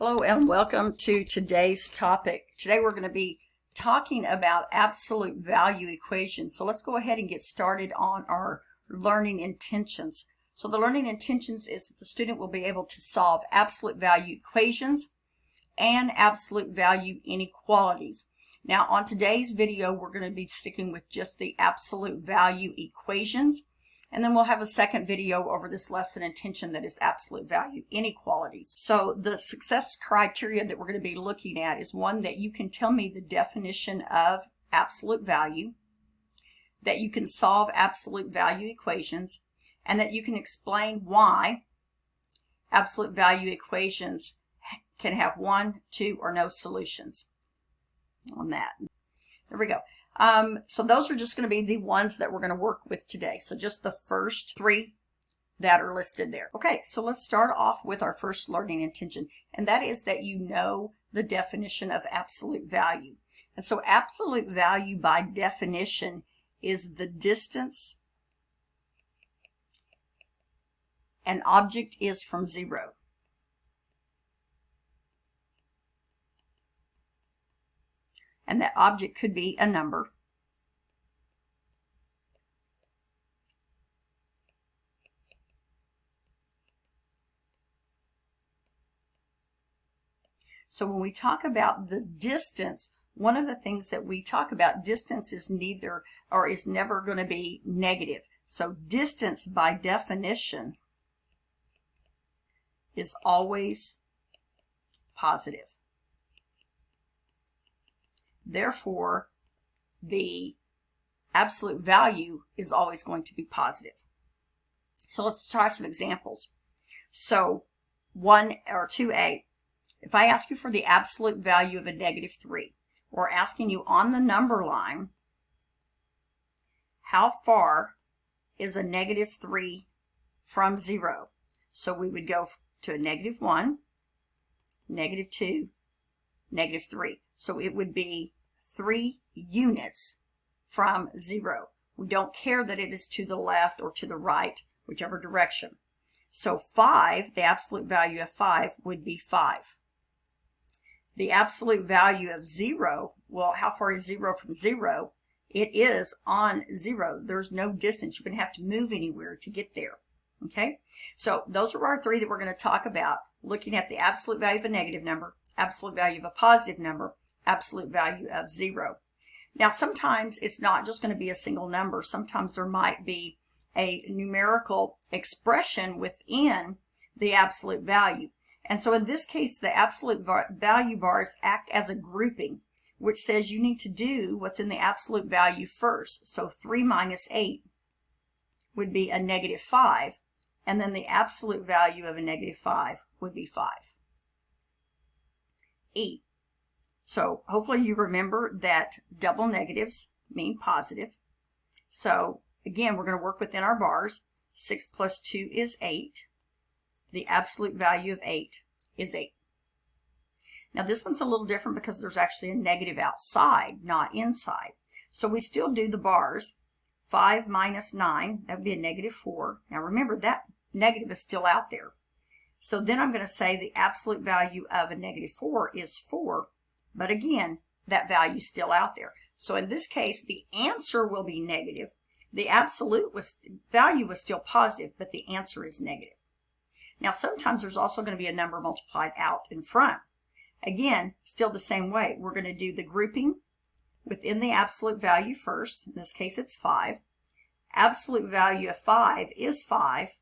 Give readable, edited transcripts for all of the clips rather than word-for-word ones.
Hello and welcome to today's topic. Today we're going to be talking about absolute value equations. So let's go ahead and get started on our learning intentions. So the learning intentions is that the student will be able to solve absolute value equations and absolute value inequalities. Now on today's video we're going to be sticking with just the absolute value equations. And then we'll have a second video over this lesson intention that is absolute value inequalities. So the success criteria that we're going to be looking at is one, that you can tell me the definition of absolute value, that you can solve absolute value equations, and that you can explain why absolute value equations can have one, two, or no solutions on that. There we go. So those are just going to be the ones that we're going to work with today. So just the first three that are listed there. Okay, so let's start off with our first learning intention, and that is that you know the definition of absolute value. And so absolute value by definition is the distance an object is from zero. And that object could be a number. So when we talk about the distance, one of the things that we talk about, distance is neither or is never going to be negative. So distance by definition is always positive. Therefore, the absolute value is always going to be positive. So let's try some examples. So 1 or 2a, if I ask you for the absolute value of a -3, or asking you on the number line, how far is a -3 from 0? So we would go to a -1, -2, -3. So it would be 3 units from 0. We don't care that it is to the left or to the right, whichever direction. So 5, the absolute value of 5 would be 5. The absolute value of 0, well, how far is 0 from 0? It is on 0. There's no distance. You wouldn't have to move anywhere to get there. Okay? So those are our three that we're going to talk about, looking at the absolute value of a negative number, absolute value of a positive number, absolute value of 0. Now sometimes it's not just going to be a single number. Sometimes there might be a numerical expression within the absolute value. And so in this case, the absolute value bars act as a grouping, which says you need to do what's in the absolute value first. So 3 minus 8 would be a -5, and then the absolute value of a -5 would be 5. 8. So hopefully you remember that double negatives mean positive. So again, we're going to work within our bars. 6 plus 2 is 8. The absolute value of 8 is 8. Now this one's a little different because there's actually a negative outside, not inside. So we still do the bars. 5 minus 9, that would be a -4. Now remember, that negative is still out there. So then I'm going to say the absolute value of a -4 is 4. But again, that value is still out there. So in this case, the answer will be negative. The absolute value was still positive, but the answer is negative. Now sometimes there's also going to be a number multiplied out in front. Again, still the same way. We're going to do the grouping within the absolute value first. In this case, it's 5. Absolute value of 5 is 5,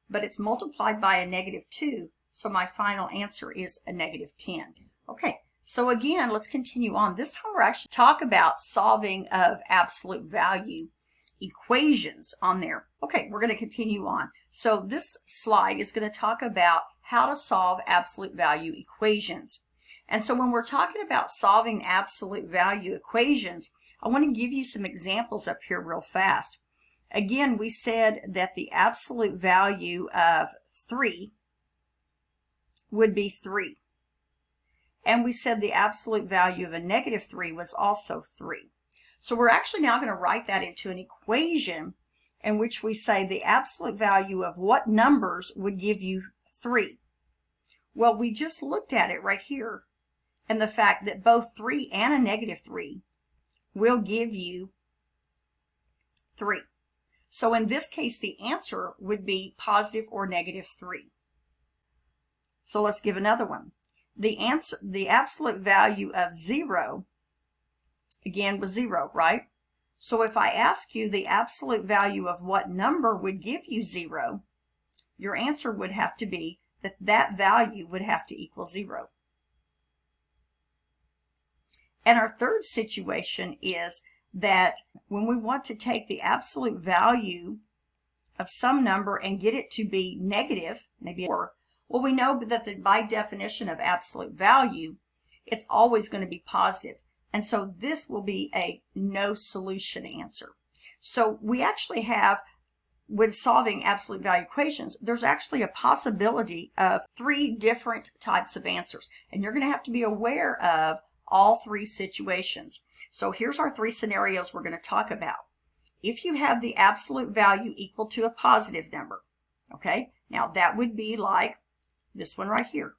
but it's multiplied by a -2, so my final answer is a -10. Okay, so again, let's continue on. This time we're actually talk about solving of absolute value equations on there. Okay, we're going to continue on. So this slide is going to talk about how to solve absolute value equations. And so when we're talking about solving absolute value equations, I want to give you some examples up here real fast. Again, we said that the absolute value of 3 would be 3. And we said the absolute value of a -3 was also 3. So we're actually now going to write that into an equation in which we say the absolute value of what numbers would give you 3. Well, we just looked at it right here, and the fact that both 3 and a negative 3 will give you 3. So in this case, the answer would be positive or negative 3. So let's give another one. The absolute value of 0, again, was 0, right? So if I ask you the absolute value of what number would give you 0, your answer would have to be that that value would have to equal 0. And our third situation is that when we want to take the absolute value of some number and get it to be negative, maybe 4, well, we know that by definition of absolute value, it's always going to be positive. And so this will be a no solution answer. So we actually have, when solving absolute value equations, there's actually a possibility of 3 different types of answers. And you're going to have to be aware of all 3 situations. So here's our 3 scenarios we're going to talk about. If you have the absolute value equal to a positive number, okay, now that would be like this one right here,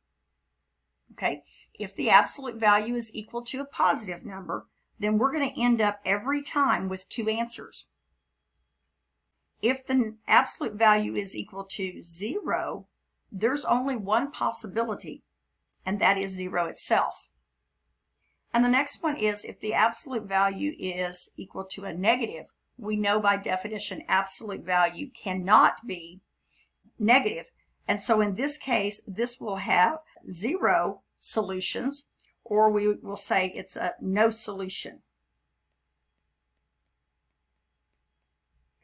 okay? If the absolute value is equal to a positive number, then we're going to end up every time with 2 answers. If the absolute value is equal to 0, there's only one possibility, and that is 0 itself. And the next one is if the absolute value is equal to a negative, we know by definition absolute value cannot be negative. And so in this case, this will have 0 solutions, or we will say it's a no solution.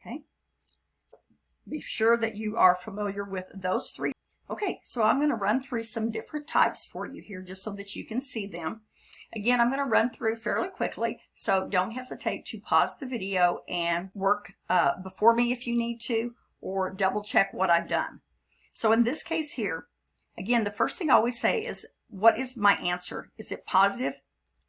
Okay. Be sure that you are familiar with those 3. Okay, so I'm going to run through some different types for you here just so that you can see them. Again, I'm going to run through fairly quickly, so don't hesitate to pause the video and work before me if you need to, or double check what I've done. So in this case here, again, the first thing I always say is, what is my answer? Is it positive?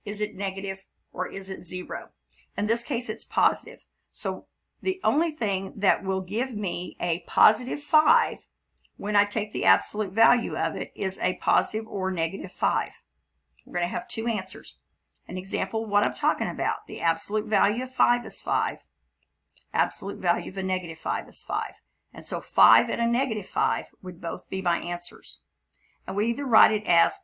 Is it negative? Or is it 0? In this case, it's positive. So the only thing that will give me a positive 5 when I take the absolute value of it is a positive or negative 5. We're going to have 2 answers. An example of what I'm talking about. The absolute value of 5 is 5. Absolute value of a negative 5 is 5. And so 5 and a negative 5 would both be my answers. And we either write it as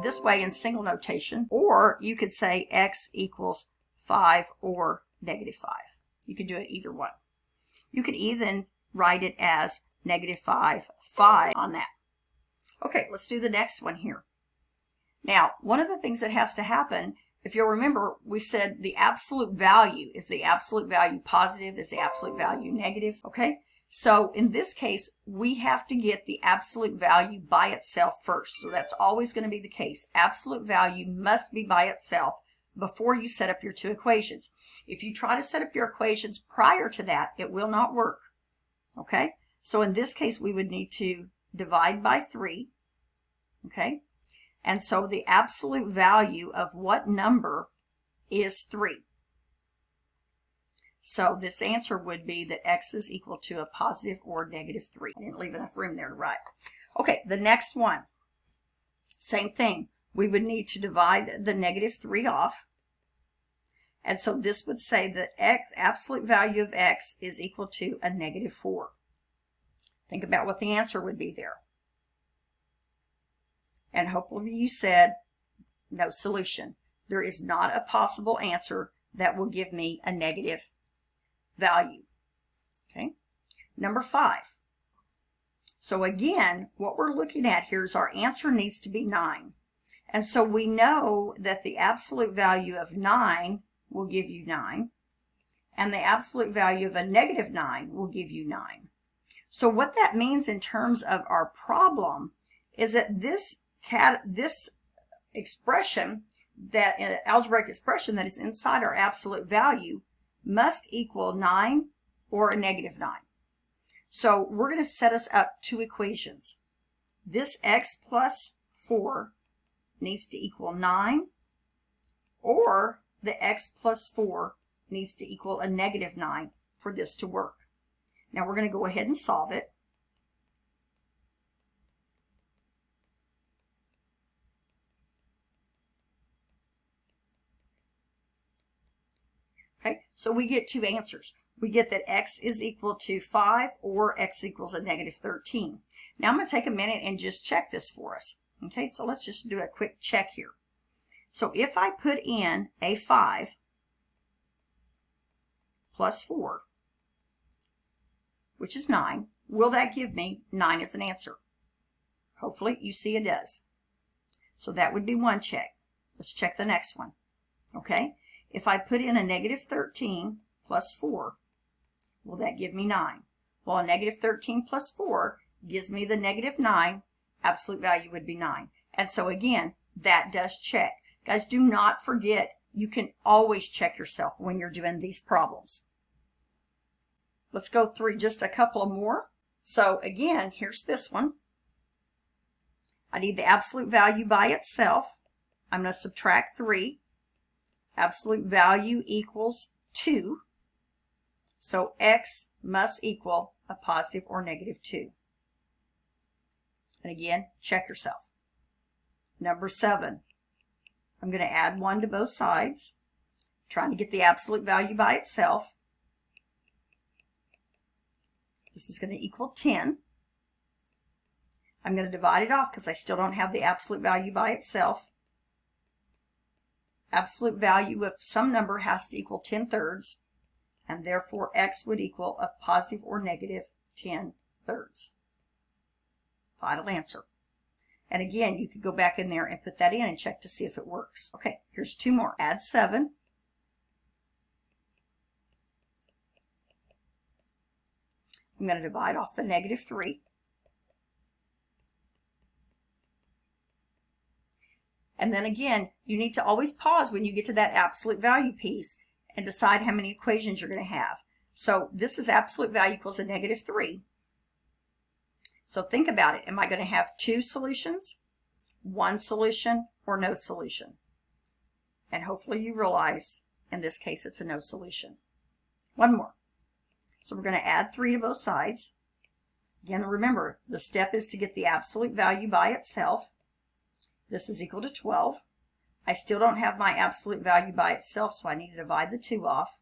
this way in single notation, or you could say x equals 5 or negative 5. You could do it either one. You could even write it as negative 5, 5 on that. Okay, let's do the next one here. Now, one of the things that has to happen, if you'll remember, we said the absolute value. Is the absolute value positive? Is the absolute value negative? Okay, so in this case, we have to get the absolute value by itself first. So that's always going to be the case. Absolute value must be by itself before you set up your 2 equations. If you try to set up your equations prior to that, it will not work. Okay, so in this case, we would need to divide by 3. Okay. And so the absolute value of what number is 3. So this answer would be that x is equal to a positive or negative 3. I didn't leave enough room there to write. Okay, the next one. Same thing. We would need to divide the negative 3 off. And so this would say that absolute value of x is equal to a negative 4. Think about what the answer would be there. And hopefully you said no solution. There is not a possible answer that will give me a negative value. Okay. Number 5. So again, what we're looking at here is our answer needs to be 9. And so we know that the absolute value of 9 will give you 9. And the absolute value of a negative 9 will give you 9. So what that means in terms of our problem is that this expression, that algebraic expression that is inside our absolute value, must equal 9 or a negative 9. So we're going to set us up 2 equations. This x plus 4 needs to equal 9, or the x plus 4 needs to equal a negative 9 for this to work. Now we're going to go ahead and solve it. Okay, so we get two answers. We get that x is equal to 5 or x equals a negative 13. Now I'm going to take a minute and just check this for us. Okay, so let's just do a quick check here. So if I put in a 5 plus 4, which is 9, will that give me 9 as an answer? Hopefully you see it does. So that would be one check. Let's check the next one. Okay, if I put in a negative 13 plus 4, will that give me 9? Well, a negative 13 plus 4 gives me the negative 9. Absolute value would be 9. And so again, that does check. Guys, do not forget, you can always check yourself when you're doing these problems. Let's go through just a couple more. So again, here's this one. I need the absolute value by itself. I'm going to subtract 3. Absolute value equals 2. So x must equal a positive or negative 2. And again, check yourself. Number 7. I'm going to add 1 to both sides, trying to get the absolute value by itself. This is going to equal 10. I'm going to divide it off because I still don't have the absolute value by itself. Absolute value of some number has to equal 10/3, and therefore x would equal a positive or negative 10/3. Final answer. And again, you could go back in there and put that in and check to see if it works. Okay, here's 2 more. Add 7. I'm going to divide off the negative 3. And then again, you need to always pause when you get to that absolute value piece and decide how many equations you're going to have. So this is absolute value equals a negative 3. So think about it. Am I going to have 2 solutions, 1 solution, or no solution? And hopefully you realize in this case it's a no solution. 1 more. So we're going to add 3 to both sides. Again, remember, the step is to get the absolute value by itself. This is equal to 12. I still don't have my absolute value by itself, so I need to divide the 2 off.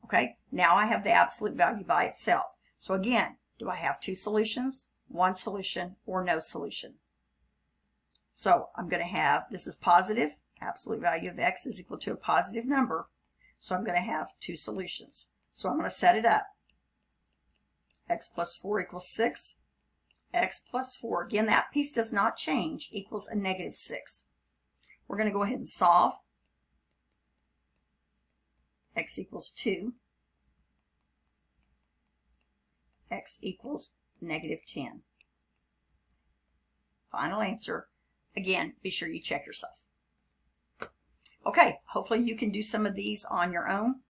Okay, now I have the absolute value by itself. So again, do I have 2 solutions, 1 solution, or no solution? So I'm going to have, this is positive, absolute value of x is equal to a positive number, so I'm going to have 2 solutions. So I'm going to set it up. X plus 4 equals 6. X plus 4, again, that piece does not change, equals a negative 6. We're going to go ahead and solve. X equals 2. X equals negative 10. Final answer. Again, be sure you check yourself. Okay, hopefully you can do some of these on your own.